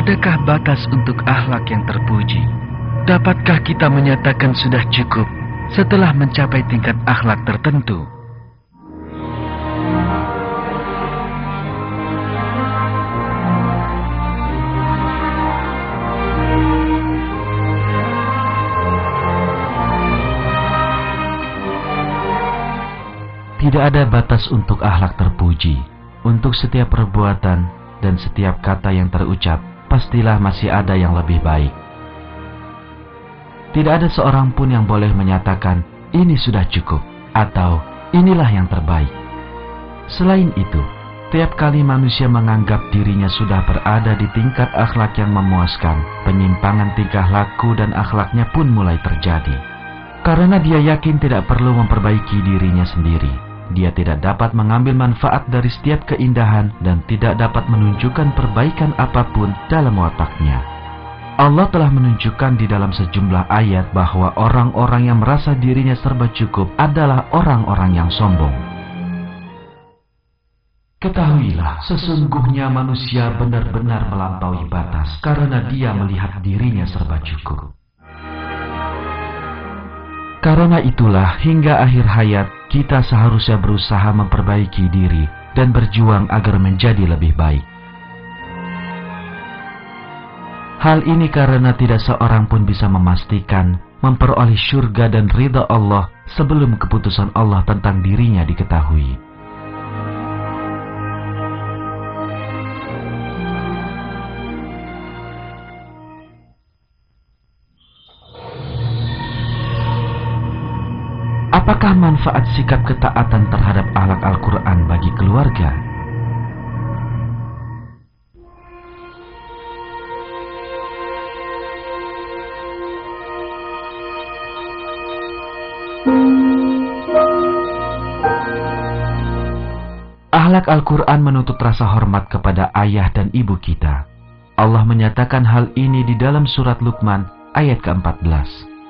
adakah batas untuk akhlak yang terpuji? Dapatkah kita menyatakan sudah cukup setelah mencapai tingkat akhlak tertentu? Tidak ada batas untuk akhlak terpuji. Untuk setiap perbuatan dan setiap kata yang terucap, pastilah masih ada yang lebih baik. Tidak ada seorang pun yang boleh menyatakan, ini sudah cukup, atau inilah yang terbaik. Selain itu, tiap kali manusia menganggap dirinya sudah berada di tingkat akhlak yang memuaskan, penyimpangan tingkah laku dan akhlaknya pun mulai terjadi. Karena dia yakin tidak perlu memperbaiki dirinya sendiri. Dia tidak dapat mengambil manfaat dari setiap keindahan dan tidak dapat menunjukkan perbaikan apapun dalam wataknya. Allah telah menunjukkan di dalam sejumlah ayat bahwa orang-orang yang merasa dirinya serba cukup adalah orang-orang yang sombong. Ketahuilah, sesungguhnya manusia benar-benar melampaui batas karena dia melihat dirinya serba cukup. Karena itulah hingga akhir hayat kita seharusnya berusaha memperbaiki diri dan berjuang agar menjadi lebih baik. Hal ini karena tidak seorang pun bisa memastikan memperoleh syurga dan ridha Allah sebelum keputusan Allah tentang dirinya diketahui. Apakah manfaat sikap ketaatan terhadap akhlak Al-Quran bagi keluarga? Akhlak Al-Quran menuntut rasa hormat kepada ayah dan ibu kita. Allah menyatakan hal ini di dalam surat Luqman ayat ke-14.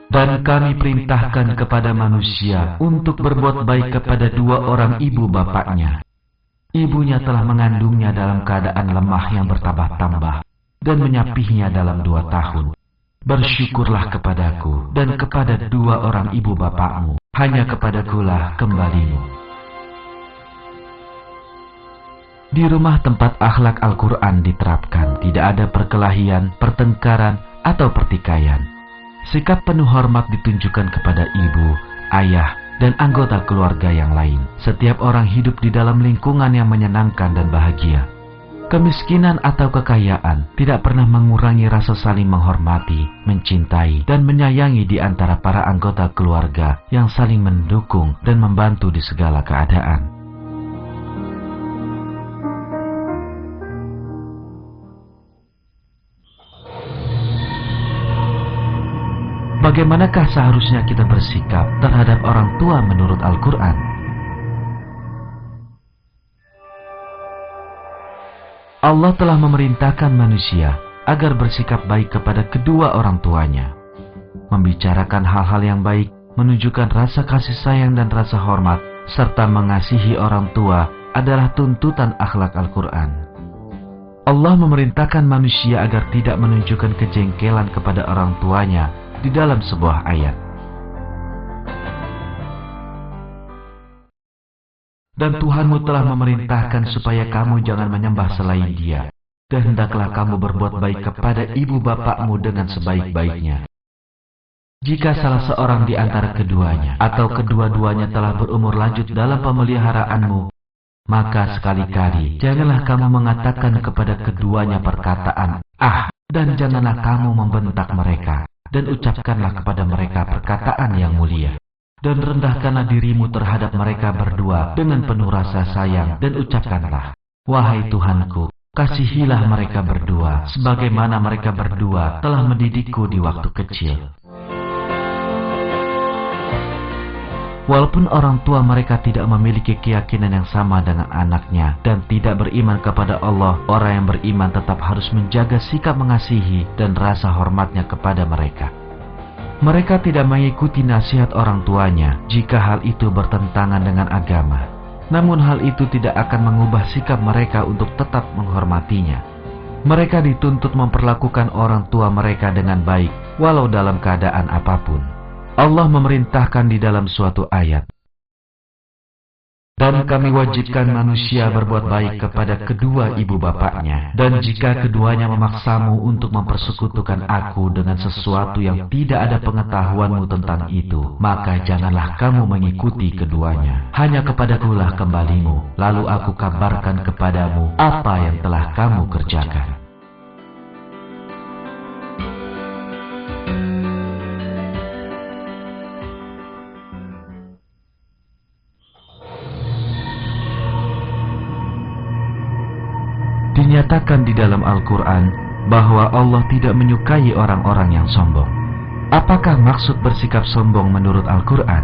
Dan kami perintahkan kepada manusia untuk berbuat baik kepada dua orang ibu bapaknya. Ibunya telah mengandungnya dalam keadaan lemah yang bertambah-tambah dan menyapihnya dalam 2 tahun. Bersyukurlah kepadaku dan kepada dua orang ibu bapakmu, hanya kepadakulah kembalimu. Di rumah tempat akhlak Al-Quran diterapkan, tidak ada perkelahian, pertengkaran, atau pertikaian. Sikap penuh hormat ditunjukkan kepada ibu, ayah, dan anggota keluarga yang lain. Setiap orang hidup di dalam lingkungan yang menyenangkan dan bahagia. Kemiskinan atau kekayaan tidak pernah mengurangi rasa saling menghormati, mencintai, dan menyayangi di antara para anggota keluarga yang saling mendukung dan membantu di segala keadaan. Bagaimanakah seharusnya kita bersikap terhadap orang tua menurut Al-Quran? Allah telah memerintahkan manusia agar bersikap baik kepada kedua orang tuanya. Membicarakan hal-hal yang baik, menunjukkan rasa kasih sayang dan rasa hormat, serta mengasihi orang tua adalah tuntutan akhlak Al-Quran. Allah memerintahkan manusia agar tidak menunjukkan kejengkelan kepada orang tuanya di dalam sebuah ayat. Dan Tuhanmu telah memerintahkan supaya kamu jangan menyembah selain Dia, dan hendaklah kamu berbuat baik kepada ibu bapakmu dengan sebaik-baiknya. Jika salah seorang di antara keduanya atau kedua-duanya telah berumur lanjut dalam pemeliharaanmu, maka sekali-kali janganlah kamu mengatakan kepada keduanya perkataan "ah", dan janganlah kamu membentak mereka. Dan ucapkanlah kepada mereka perkataan yang mulia. Dan rendahkanlah dirimu terhadap mereka berdua dengan penuh rasa sayang. Dan ucapkanlah, wahai Tuhanku, kasihilah mereka berdua, sebagaimana mereka berdua telah mendidikku di waktu kecil. Walaupun orang tua mereka tidak memiliki keyakinan yang sama dengan anaknya dan tidak beriman kepada Allah, orang yang beriman tetap harus menjaga sikap mengasihi dan rasa hormatnya kepada mereka. Mereka tidak mengikuti nasihat orang tuanya jika hal itu bertentangan dengan agama. Namun hal itu tidak akan mengubah sikap mereka untuk tetap menghormatinya. Mereka dituntut memperlakukan orang tua mereka dengan baik, walau dalam keadaan apapun. Allah memerintahkan di dalam suatu ayat, "Dan kami wajibkan manusia berbuat baik kepada kedua ibu bapaknya. Dan jika keduanya memaksamu untuk mempersekutukan aku dengan sesuatu yang tidak ada pengetahuanmu tentang itu, maka janganlah kamu mengikuti keduanya. Hanya kepadakulah kembalimu, lalu aku kabarkan kepadamu apa yang telah kamu kerjakan." Dinyatakan di dalam Al-Quran bahwa Allah tidak menyukai orang-orang yang sombong. Apakah maksud bersikap sombong menurut Al-Quran?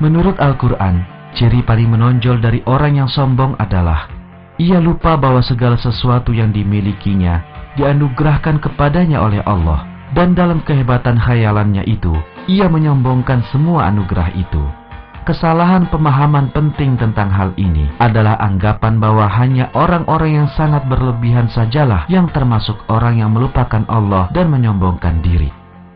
Menurut Al-Quran, ciri paling menonjol dari orang yang sombong adalah ia lupa bahwa segala sesuatu yang dimilikinya dianugerahkan kepadanya oleh Allah, dan dalam kehebatan khayalannya itu, ia menyombongkan semua anugerah itu. Kesalahan pemahaman penting tentang hal ini adalah anggapan bahwa hanya orang-orang yang sangat berlebihan sajalah yang termasuk orang yang melupakan Allah dan menyombongkan diri.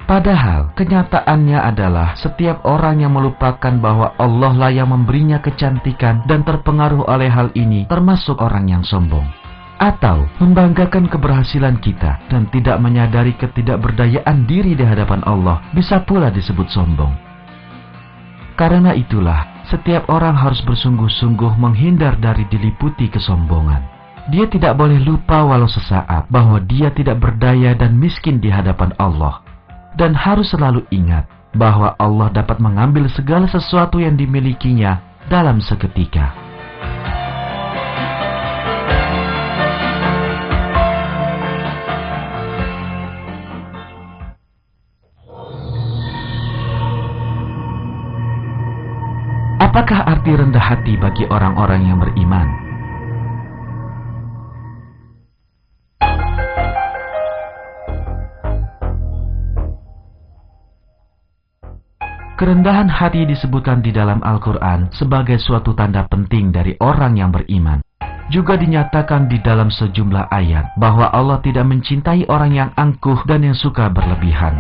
Padahal kenyataannya adalah setiap orang yang melupakan bahwa Allah lah yang memberinya kecantikan dan terpengaruh oleh hal ini termasuk orang yang sombong. Atau membanggakan keberhasilan kita dan tidak menyadari ketidakberdayaan diri di hadapan Allah bisa pula disebut sombong. Karena itulah, setiap orang harus bersungguh-sungguh menghindar dari diliputi kesombongan. Dia tidak boleh lupa walau sesaat bahwa dia tidak berdaya dan miskin di hadapan Allah. Dan harus selalu ingat bahwa Allah dapat mengambil segala sesuatu yang dimilikinya dalam seketika. Apakah arti rendah hati bagi orang-orang yang beriman? Kerendahan hati disebutkan di dalam Al-Quran sebagai suatu tanda penting dari orang yang beriman. Juga dinyatakan di dalam sejumlah ayat bahwa Allah tidak mencintai orang yang angkuh dan yang suka berlebihan.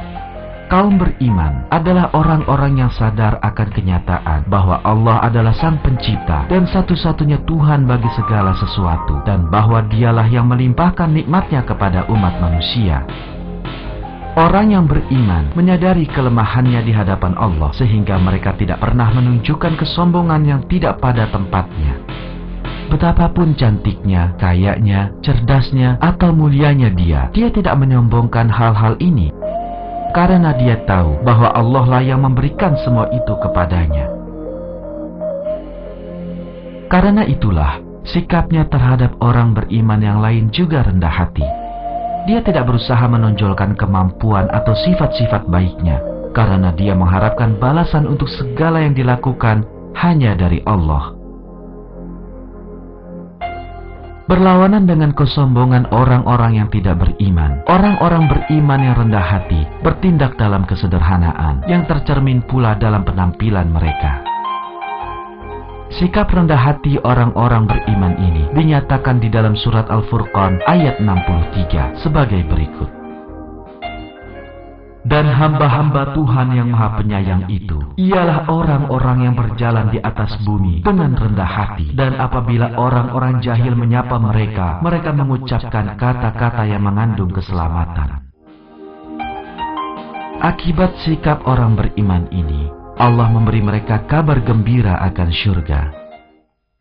Kaum beriman adalah orang-orang yang sadar akan kenyataan bahwa Allah adalah Sang Pencipta dan satu-satunya Tuhan bagi segala sesuatu, dan bahwa Dialah yang melimpahkan nikmatnya kepada umat manusia. Orang yang beriman menyadari kelemahannya di hadapan Allah sehingga mereka tidak pernah menunjukkan kesombongan yang tidak pada tempatnya. Betapapun cantiknya, kayanya, cerdasnya, atau mulianya dia tidak menyombongkan hal-hal ini. Karena dia tahu bahwa Allah lah yang memberikan semua itu kepadanya. Karena itulah, sikapnya terhadap orang beriman yang lain juga rendah hati. Dia tidak berusaha menonjolkan kemampuan atau sifat-sifat baiknya, karena dia mengharapkan balasan untuk segala yang dilakukan hanya dari Allah. Berlawanan dengan kesombongan orang-orang yang tidak beriman, orang-orang beriman yang rendah hati bertindak dalam kesederhanaan yang tercermin pula dalam penampilan mereka. Sikap rendah hati orang-orang beriman ini dinyatakan di dalam surat Al-Furqan ayat 63 sebagai berikut. Dan hamba-hamba Tuhan yang Maha Penyayang itu ialah orang-orang yang berjalan di atas bumi dengan rendah hati, dan apabila orang-orang jahil menyapa mereka, mereka mengucapkan kata-kata yang mengandung keselamatan. Akibat sikap orang beriman ini, Allah memberi mereka kabar gembira akan syurga.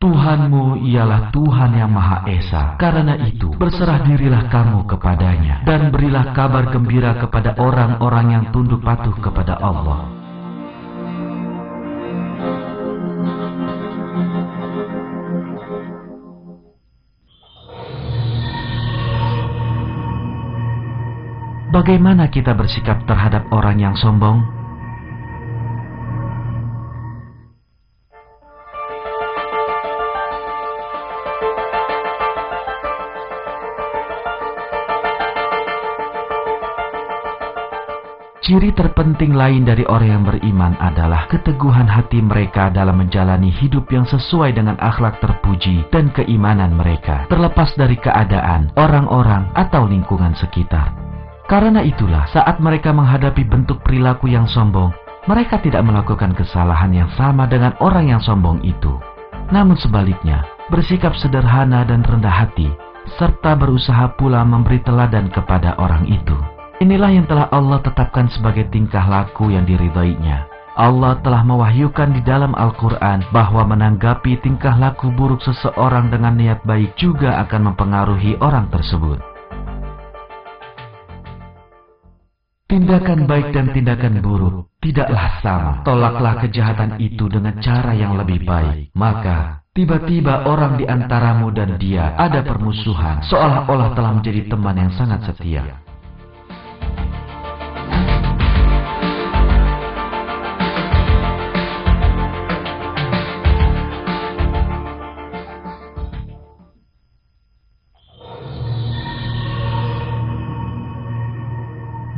Tuhanmu ialah Tuhan yang Maha Esa. Karena itu, berserah dirilah kamu kepadanya, dan berilah kabar gembira kepada orang-orang yang tunduk patuh kepada Allah. Bagaimana kita bersikap terhadap orang yang sombong? Ciri terpenting lain dari orang yang beriman adalah keteguhan hati mereka dalam menjalani hidup yang sesuai dengan akhlak terpuji dan keimanan mereka, terlepas dari keadaan, orang-orang, atau lingkungan sekitar. Karena itulah, saat mereka menghadapi bentuk perilaku yang sombong, mereka tidak melakukan kesalahan yang sama dengan orang yang sombong itu. Namun sebaliknya, bersikap sederhana dan rendah hati, serta berusaha pula memberi teladan kepada orang itu. Inilah yang telah Allah tetapkan sebagai tingkah laku yang diridhoinya. Allah telah mewahyukan di dalam Al-Quran bahwa menanggapi tingkah laku buruk seseorang dengan niat baik juga akan mempengaruhi orang tersebut. Tindakan baik dan tindakan buruk tidaklah sama. Tolaklah kejahatan itu dengan cara yang lebih baik. Maka, tiba-tiba orang di antaramu dan dia ada permusuhan, seolah-olah telah menjadi teman yang sangat setia.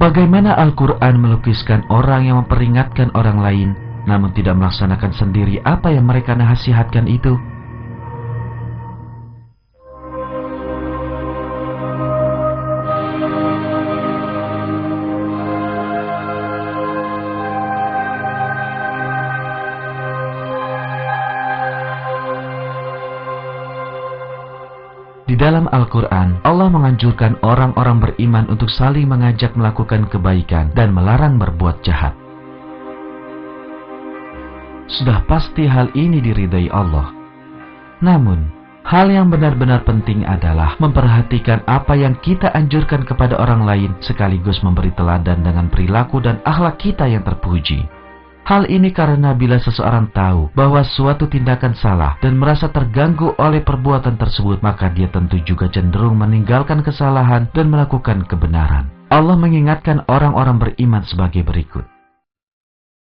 Bagaimana Al-Quran melukiskan orang yang memperingatkan orang lain, namun tidak melaksanakan sendiri apa yang mereka nasihatkan itu? Di dalam Al-Quran, Allah menganjurkan orang-orang beriman untuk saling mengajak melakukan kebaikan dan melarang berbuat jahat. Sudah pasti hal ini diridai Allah. Namun, hal yang benar-benar penting adalah memperhatikan apa yang kita anjurkan kepada orang lain sekaligus memberi teladan dengan perilaku dan akhlak kita yang terpuji. Hal ini karena bila seseorang tahu bahwa suatu tindakan salah dan merasa terganggu oleh perbuatan tersebut, maka dia tentu juga cenderung meninggalkan kesalahan dan melakukan kebenaran. Allah mengingatkan orang-orang beriman sebagai berikut.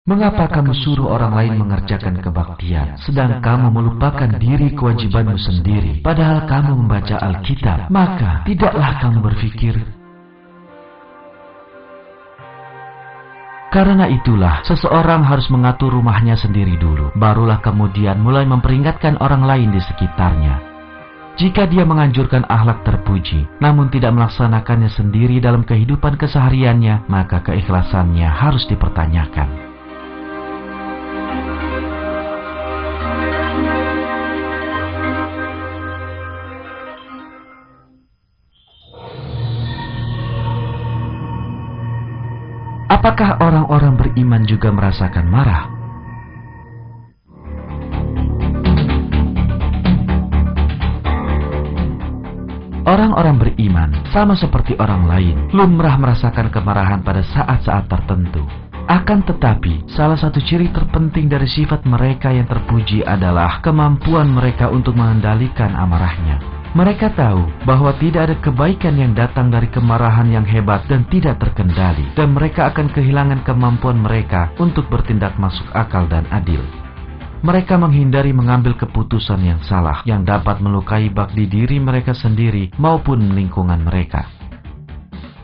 Mengapa kamu suruh orang lain mengerjakan kebaktian, sedang kamu melupakan diri kewajibanmu sendiri, padahal kamu membaca Alkitab? Maka tidaklah kamu berpikir, karena itulah, seseorang harus mengatur rumahnya sendiri dulu, barulah kemudian mulai memperingatkan orang lain di sekitarnya. Jika dia menganjurkan akhlak terpuji, namun tidak melaksanakannya sendiri dalam kehidupan kesehariannya, maka keikhlasannya harus dipertanyakan. Apakah orang-orang beriman juga merasakan marah? Orang-orang beriman sama seperti orang lain, lumrah merasakan kemarahan pada saat-saat tertentu. Akan tetapi, salah satu ciri terpenting dari sifat mereka yang terpuji adalah kemampuan mereka untuk mengendalikan amarahnya. Mereka tahu bahwa tidak ada kebaikan yang datang dari kemarahan yang hebat dan tidak terkendali, dan mereka akan kehilangan kemampuan mereka untuk bertindak masuk akal dan adil. Mereka menghindari mengambil keputusan yang salah, yang dapat melukai bakti diri mereka sendiri maupun lingkungan mereka.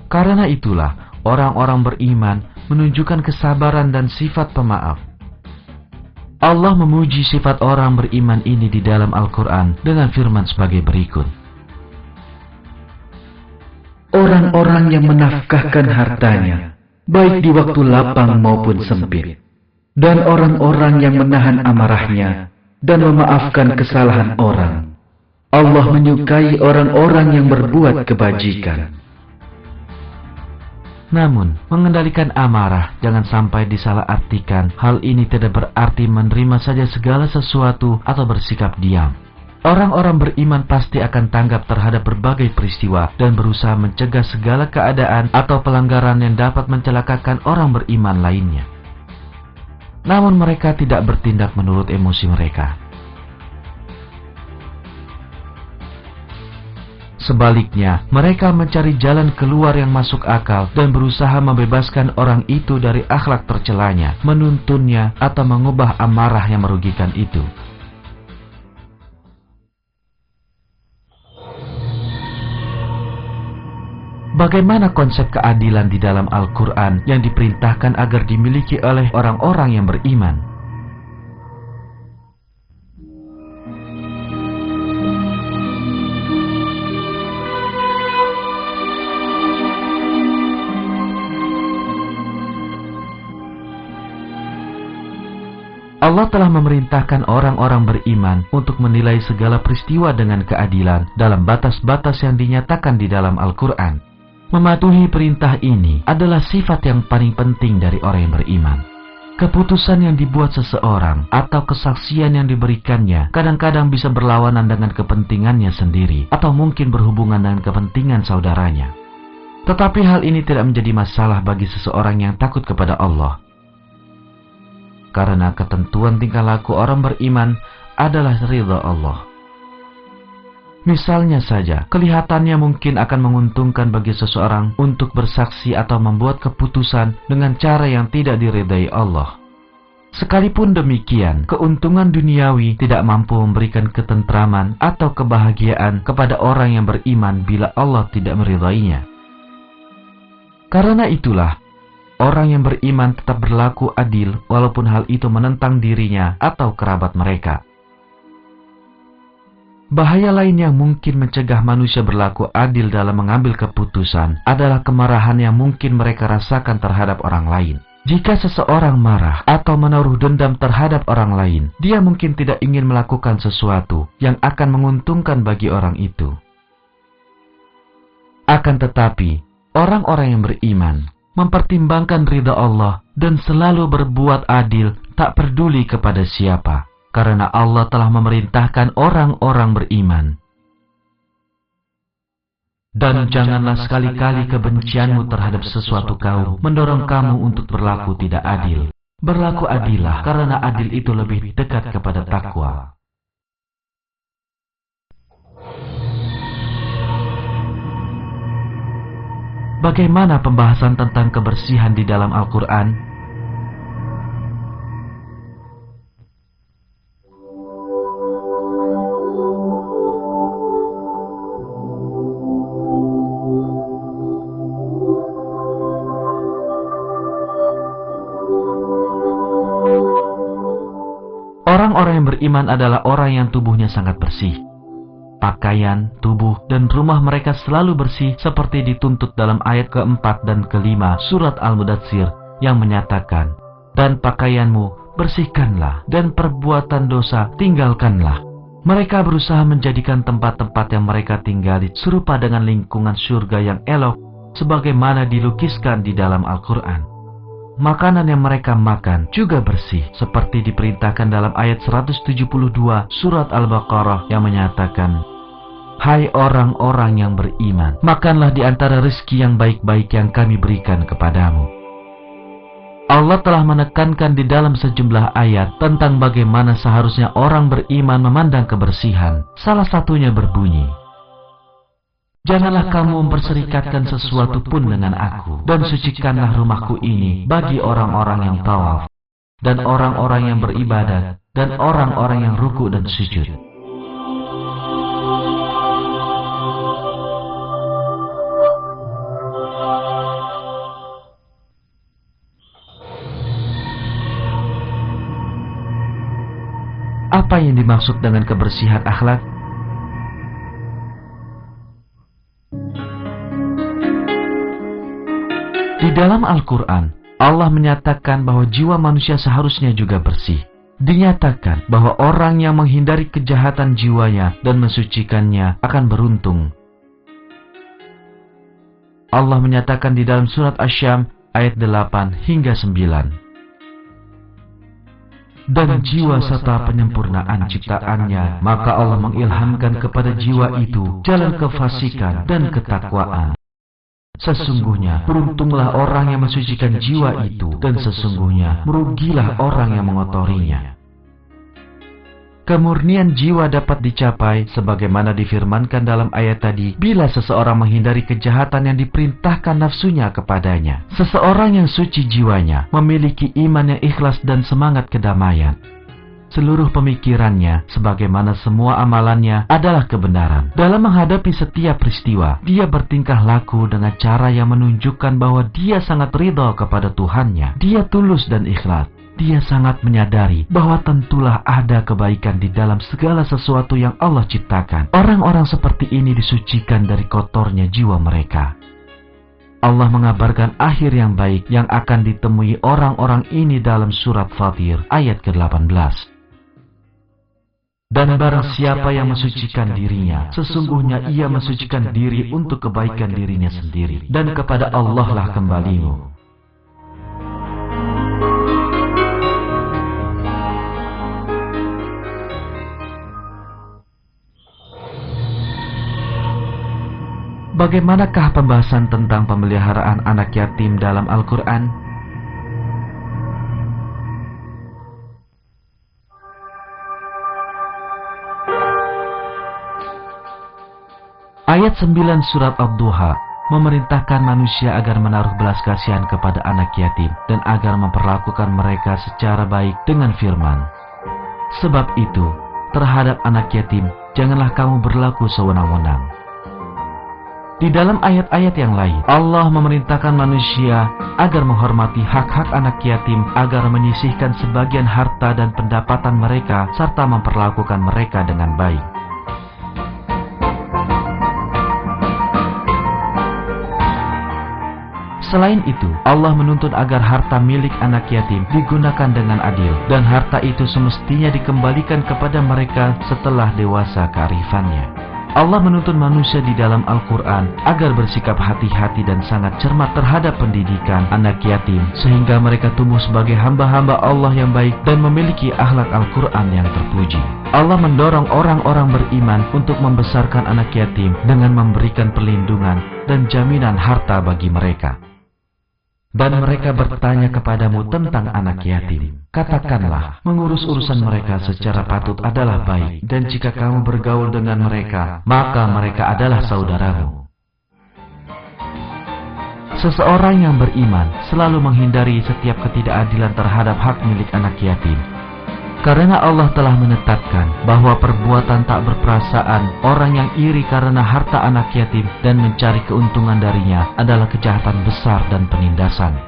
Karena itulah, orang-orang beriman menunjukkan kesabaran dan sifat pemaaf. Allah memuji sifat orang beriman ini di dalam Al-Quran dengan firman sebagai berikut. Orang-orang yang menafkahkan hartanya, baik di waktu lapang maupun sempit, dan orang-orang yang menahan amarahnya dan memaafkan kesalahan orang, Allah menyukai orang-orang yang berbuat kebajikan. Namun, mengendalikan amarah jangan sampai disalahartikan. Hal ini tidak berarti menerima saja segala sesuatu atau bersikap diam. Orang-orang beriman pasti akan tanggap terhadap berbagai peristiwa dan berusaha mencegah segala keadaan atau pelanggaran yang dapat mencelakakan orang beriman lainnya. Namun mereka tidak bertindak menurut emosi mereka. Sebaliknya, mereka mencari jalan keluar yang masuk akal dan berusaha membebaskan orang itu dari akhlak tercelanya, menuntunnya, atau mengubah amarah yang merugikan itu. Bagaimana konsep keadilan di dalam Al-Quran yang diperintahkan agar dimiliki oleh orang-orang yang beriman? Allah telah memerintahkan orang-orang beriman untuk menilai segala peristiwa dengan keadilan dalam batas-batas yang dinyatakan di dalam Al-Quran. Mematuhi perintah ini adalah sifat yang paling penting dari orang yang beriman. Keputusan yang dibuat seseorang atau kesaksian yang diberikannya kadang-kadang bisa berlawanan dengan kepentingannya sendiri atau mungkin berhubungan dengan kepentingan saudaranya. Tetapi hal ini tidak menjadi masalah bagi seseorang yang takut kepada Allah. Karena ketentuan tingkah laku orang beriman adalah ridha Allah. Misalnya saja, kelihatannya mungkin akan menguntungkan bagi seseorang untuk bersaksi atau membuat keputusan dengan cara yang tidak diridai Allah. Sekalipun demikian, keuntungan duniawi tidak mampu memberikan ketentraman atau kebahagiaan kepada orang yang beriman bila Allah tidak meridainya. Karena itulah, orang yang beriman tetap berlaku adil walaupun hal itu menentang dirinya atau kerabat mereka. Bahaya lain yang mungkin mencegah manusia berlaku adil dalam mengambil keputusan adalah kemarahan yang mungkin mereka rasakan terhadap orang lain. Jika seseorang marah atau menaruh dendam terhadap orang lain, dia mungkin tidak ingin melakukan sesuatu yang akan menguntungkan bagi orang itu. Akan tetapi, orang-orang yang beriman mempertimbangkan ridha Allah dan selalu berbuat adil tak peduli kepada siapa. Karena Allah telah memerintahkan orang-orang beriman. Dan janganlah sekali-kali kebencianmu terhadap sesuatu kaum mendorong kamu untuk berlaku tidak adil. Berlaku adillah, karena adil itu lebih dekat kepada takwa. Bagaimana pembahasan tentang kebersihan di dalam Al-Quran? Orang-orang yang beriman adalah orang yang tubuhnya sangat bersih. Pakaian, tubuh, dan rumah mereka selalu bersih seperti dituntut dalam ayat keempat dan kelima surat Al-Mudatsir yang menyatakan, "Dan pakaianmu bersihkanlah, dan perbuatan dosa tinggalkanlah." Mereka berusaha menjadikan tempat-tempat yang mereka tinggali serupa dengan lingkungan surga yang elok sebagaimana dilukiskan di dalam Al-Quran. Makanan yang mereka makan juga bersih, seperti diperintahkan dalam ayat 172 surat Al-Baqarah yang menyatakan, "Hai orang-orang yang beriman, makanlah di antara rezeki yang baik-baik yang kami berikan kepadamu." Allah telah menekankan di dalam sejumlah ayat tentang bagaimana seharusnya orang beriman memandang kebersihan. Salah satunya berbunyi, "Janganlah kamu memperserikatkan sesuatu pun dengan aku, dan sucikanlah rumahku ini bagi orang-orang yang tawaf, dan orang-orang yang beribadat, dan orang-orang yang ruku dan sujud." Apa yang dimaksud dengan kebersihan akhlak? Di dalam Al-Quran, Allah menyatakan bahwa jiwa manusia seharusnya juga bersih. Dinyatakan bahwa orang yang menghindari kejahatan jiwanya dan mensucikannya akan beruntung. Allah menyatakan di dalam surat Asy-Syam ayat 8 hingga 9. "Dan jiwa serta penyempurnaan ciptaannya, maka Allah mengilhamkan kepada jiwa itu jalan kefasikan dan ketakwaan. Sesungguhnya beruntunglah orang yang mensucikan jiwa itu, dan sesungguhnya merugilah orang yang mengotorinya." Kemurnian jiwa dapat dicapai sebagaimana difirmankan dalam ayat tadi bila seseorang menghindari kejahatan yang diperintahkan nafsunya kepadanya. Seseorang yang suci jiwanya memiliki iman yang ikhlas dan semangat kedamaian. seluruh pemikirannya, sebagaimana semua amalannya adalah kebenaran. Dalam menghadapi setiap peristiwa, dia bertingkah laku dengan cara yang menunjukkan bahwa dia sangat ridha kepada Tuhannya. Dia tulus dan ikhlas. Dia sangat menyadari bahwa tentulah ada kebaikan di dalam segala sesuatu yang Allah ciptakan. Orang-orang seperti ini disucikan dari kotornya jiwa mereka. Allah mengabarkan akhir yang baik yang akan ditemui orang-orang ini dalam surat Fatir ayat ke-18. Dan barang siapa yang mensucikan dirinya, sesungguhnya ia mensucikan diri untuk kebaikan dirinya sendiri, dan kepada Allah lah kembalimu. Bagaimanakah pembahasan tentang pemeliharaan anak yatim dalam Al-Quran? Ayat 9 surat Ad-Duha memerintahkan manusia agar menaruh belas kasihan kepada anak yatim dan agar memperlakukan mereka secara baik dengan firman. Sebab itu, terhadap anak yatim, janganlah kamu berlaku sewenang-wenang. Di dalam ayat-ayat yang lain, Allah memerintahkan manusia agar menghormati hak-hak anak yatim, agar menyisihkan sebagian harta dan pendapatan mereka, serta memperlakukan mereka dengan baik. Selain itu, Allah menuntut agar harta milik anak yatim digunakan dengan adil, dan harta itu semestinya dikembalikan kepada mereka setelah dewasa kearifannya. Allah menuntun manusia di dalam Al-Quran agar bersikap hati-hati dan sangat cermat terhadap pendidikan anak yatim, sehingga mereka tumbuh sebagai hamba-hamba Allah yang baik dan memiliki akhlak Al-Quran yang terpuji. Allah mendorong orang-orang beriman untuk membesarkan anak yatim dengan memberikan perlindungan dan jaminan harta bagi mereka. Dan mereka bertanya kepadamu tentang anak yatim. Katakanlah, mengurus urusan mereka secara patut adalah baik, dan jika kamu bergaul dengan mereka, maka mereka adalah saudaramu. Seseorang yang beriman selalu menghindari setiap ketidakadilan terhadap hak milik anak yatim. Karena Allah telah menetapkan bahwa perbuatan tak berperasaan, orang yang iri karena harta anak yatim dan mencari keuntungan darinya adalah kejahatan besar dan penindasan.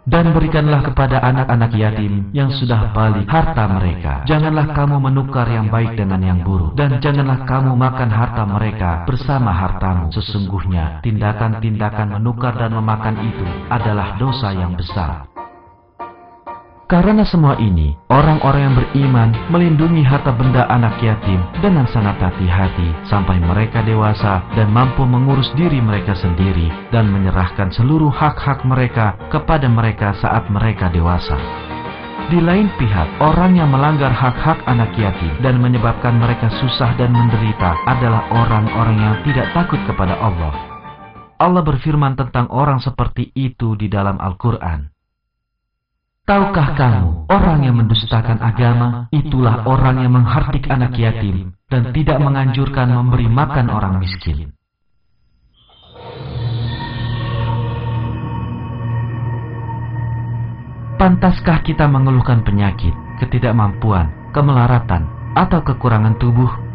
Dan berikanlah kepada anak-anak yatim yang sudah balik harta mereka. Janganlah kamu menukar yang baik dengan yang buruk, dan janganlah kamu makan harta mereka bersama hartamu. Sesungguhnya tindakan-tindakan menukar dan memakan itu adalah dosa yang besar. Karena semua ini, orang-orang yang beriman melindungi harta benda anak yatim dengan sangat hati-hati sampai mereka dewasa dan mampu mengurus diri mereka sendiri dan menyerahkan seluruh hak-hak mereka kepada mereka saat mereka dewasa. Di lain pihak, orang yang melanggar hak-hak anak yatim dan menyebabkan mereka susah dan menderita adalah orang-orang yang tidak takut kepada Allah. Allah berfirman tentang orang seperti itu di dalam Al-Quran. Tahukah kamu, orang yang mendustakan agama, itulah orang yang menghardik anak yatim dan tidak menganjurkan memberi makan orang miskin. Pantaskah kita mengeluhkan penyakit, ketidakmampuan, kemelaratan, atau kekurangan tubuh?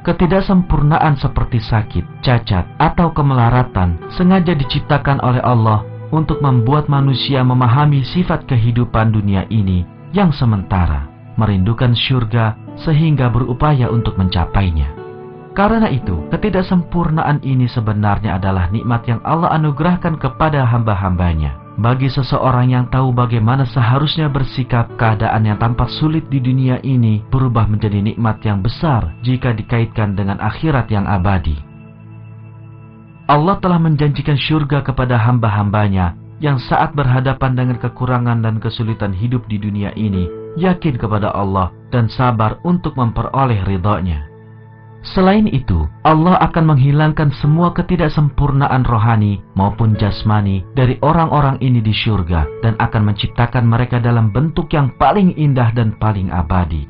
Ketidaksempurnaan seperti sakit, cacat, atau kemelaratan sengaja diciptakan oleh Allah untuk membuat manusia memahami sifat kehidupan dunia ini yang sementara, merindukan syurga sehingga berupaya untuk mencapainya. Karena itu, ketidaksempurnaan ini sebenarnya adalah nikmat yang Allah anugerahkan kepada hamba-hambanya. Bagi seseorang yang tahu bagaimana seharusnya bersikap, keadaan yang tampak sulit di dunia ini berubah menjadi nikmat yang besar jika dikaitkan dengan akhirat yang abadi. Allah telah menjanjikan syurga kepada hamba-hambanya yang saat berhadapan dengan kekurangan dan kesulitan hidup di dunia ini, yakin kepada Allah dan sabar untuk memperoleh ridha-Nya. Selain itu, Allah akan menghilangkan semua ketidaksempurnaan rohani maupun jasmani dari orang-orang ini di syurga dan akan menciptakan mereka dalam bentuk yang paling indah dan paling abadi.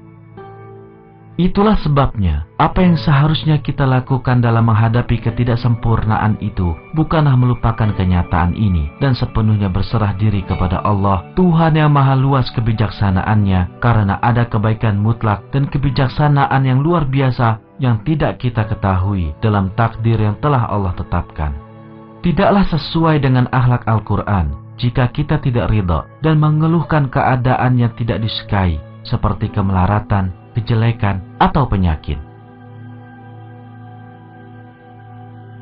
Itulah sebabnya, apa yang seharusnya kita lakukan dalam menghadapi ketidaksempurnaan itu bukanlah melupakan kenyataan ini dan sepenuhnya berserah diri kepada Allah, Tuhan yang maha luas kebijaksanaannya, karena ada kebaikan mutlak dan kebijaksanaan yang luar biasa yang tidak kita ketahui dalam takdir yang telah Allah tetapkan. Tidaklah sesuai dengan akhlak Al-Quran jika kita tidak ridha dan mengeluhkan keadaan yang tidak disukai, seperti kemelaratan, kejelekan, atau penyakit.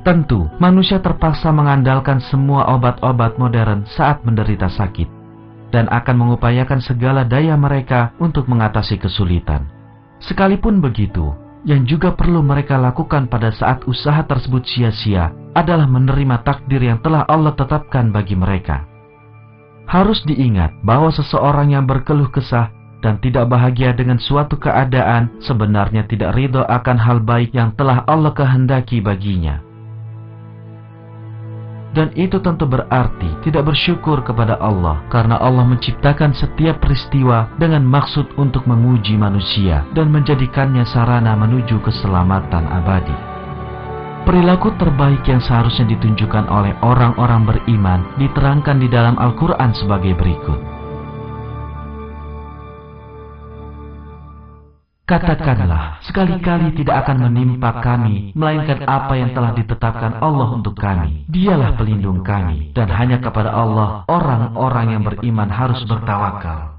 Tentu, manusia terpaksa mengandalkan semua obat-obat modern saat menderita sakit, dan akan mengupayakan segala daya mereka untuk mengatasi kesulitan. Sekalipun begitu, yang juga perlu mereka lakukan pada saat usaha tersebut sia-sia adalah menerima takdir yang telah Allah tetapkan bagi mereka. Harus diingat bahwa seseorang yang berkeluh kesah dan tidak bahagia dengan suatu keadaan sebenarnya tidak ridho akan hal baik yang telah Allah kehendaki baginya. Dan itu tentu berarti tidak bersyukur kepada Allah, karena Allah menciptakan setiap peristiwa dengan maksud untuk menguji manusia dan menjadikannya sarana menuju keselamatan abadi. Perilaku terbaik yang seharusnya ditunjukkan oleh orang-orang beriman diterangkan di dalam Al-Quran sebagai berikut. Katakanlah, sekali-kali tidak akan menimpa kami, melainkan apa yang telah ditetapkan Allah untuk kami. Dialah pelindung kami, dan hanya kepada Allah orang-orang yang beriman harus bertawakal.